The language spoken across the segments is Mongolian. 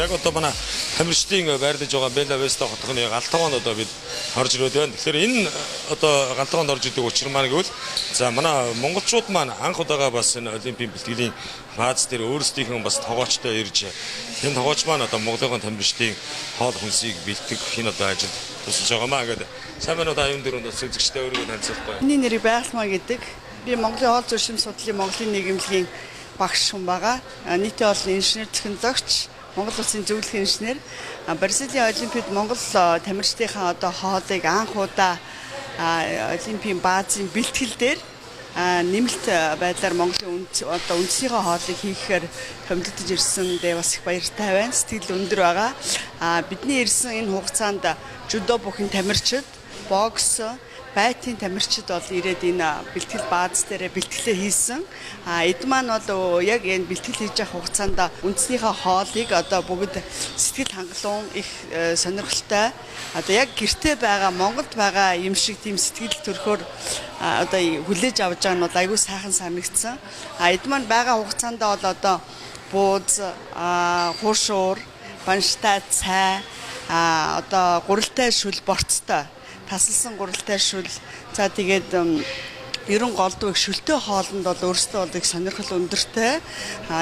Яг одоо манай тамирчдын байрлаж байгаа Бела Веста хотгоны галтгоонд одоо бид орж ирээд байна. Тэгэхээр энэ одоо галтгоонд орж идэг учир маань гэвэл за манай монголчууд маань анх удаага бас энэ олимпийн бэлтгэлийн бааз дээр өөрсдийнхөө бас тогоочтой ирж энэ тогооч маань одоо Монголын тамирчдын хоол хүнсийг бэлтгэх энэ одоо ажил тусалж байгаамаа гэдэг. Сайн байна уу та аюун дөрөнд үзэгчтэй өөрийгөө танилцуулах гоё. Миний нэрийг Байгальмаа гэдэг. Би Монголын хоол зуршин судлалын Монголын нийгэмлэгийн багш хүн байгаа. Нийтийн олон инженер технологич, Монгол Улсын зөвлөх инженер. Бразилийн олимпиад Монгол тамирчдынхаа одоо хоолыг анх удаа олимпийн баазын бэлтгэл дээр нэмэлт байдлаар Монголын одоо үндсийнхээ хоолыг хийхээр томилогдож ирсэндээ бас их баяртай байна. Сэтгэл өндөр байгаа. Бидний ирсэн энэ хугацаанд жудо бүхэн тамирчид, бокс, байтын тамирчид бол ирээд энэ бэлтгэл бааз дээр бэлтгэлээ хийсэн. Эд маань бол яг энэ бэлтгэл хийж явах хугацаанд үндснийхээ хоолыг одоо бүгд сэтгэл хангалуун их сонирхолтой. Одоо яг гэртээ байгаа Монголд байгаа юм шиг тийм сэтгэл төрхөөр одоо хүлээж авч байгаа нь бол айгүй сайхан санагдсан. Эд маань байгаа хугацаанд бол одоо бууз, хуушуур, банштай цай, одоо гурилтай шүл борцтой тасалсан гурилтай шүл. За тэгээд ерөн голдуу их шүлтэй хоолнд бол өөрсдөө бол их сонирхол өндөртэй.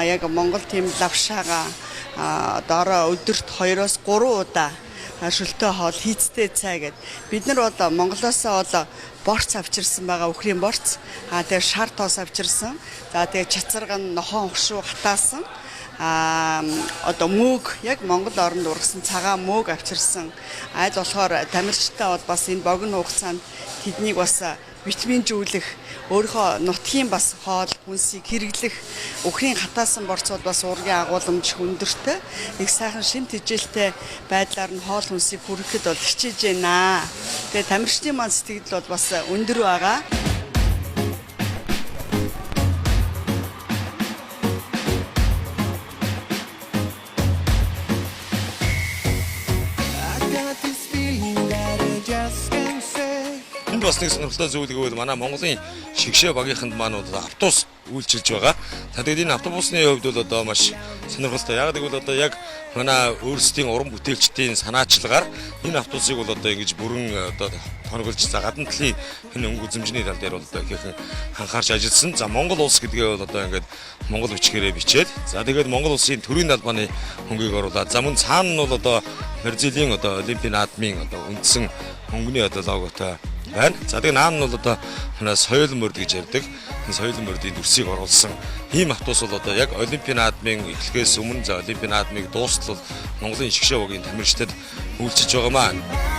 Яг Монгол тийм лавшаага одоо өдөрт 2-3 удаа шүлтэй хоол хийцтэй цай гэд. Бид нар бол Монголоосоо бол борц авчирсан байгаа, үхрийн борц. Тэгээд шар тоос авчирсан. За тэгээд чацарган нохоон хушуу хатаасан. Одоо мөг яг Монгол оронд ургасан цагаан мөг авчирсан. Айл болохоор тамирчтай бол бас энэ богино хугацаанд тэднийг бас витаминжүүлэх, өөрийнхөө нутгийн бас хоол хүнсийг хэрэглэх үхрийн хатаасан борцууд бас ургийн агуулмж өндөртэй. Их сайхан шим тэжээлтэй байдлаар нь хоол хүнсийг хүргэхэд бол хичээж байна. Тэгээ тамирчдын маань сэтгэл бол бас өндөр байгаа. Бас нэг сонирхолтой зүйл гэвэл манай Монголын шигшээ багийнханд маань автобус үйлчилж байгаа. Тэгээд энэ автобусны хувьд бол одоо маш сонирхолтой. Яг гэвэл одоо яг манай өөрсдийн уран бүтээлчдийн санаачлагаар энэ автобусыг бол одоо ингэж бүрэн одоо тоноглож гадна талын энэ өнгө үзэмжний тал дээр бол одоо ихэнх анхаарч ажилласан. За Монгол улс гэдгээ бол одоо ингээд монгол бичгээрээ бичээд за тэгээд Монгол улсын төрийн албаны хөнгөийг оруулаад за мөн цаана нь бол одоо Бразилийн одоо олимпийн наадмын одоо үндсэн хөнгөний одоо логотой байна. За тэгээд наан нь бол одоо манай соёл мөрд гэж ярьдаг. Энэ соёл мөрдийн дүрсийг оруулсан ийм автобус бол одоо яг олимпийн наадмын эхлэхээс өмнө за олимпийн наадмыг дуустал Монголын шигшээ багийн тамирчдад үйлчилж байгаамаа.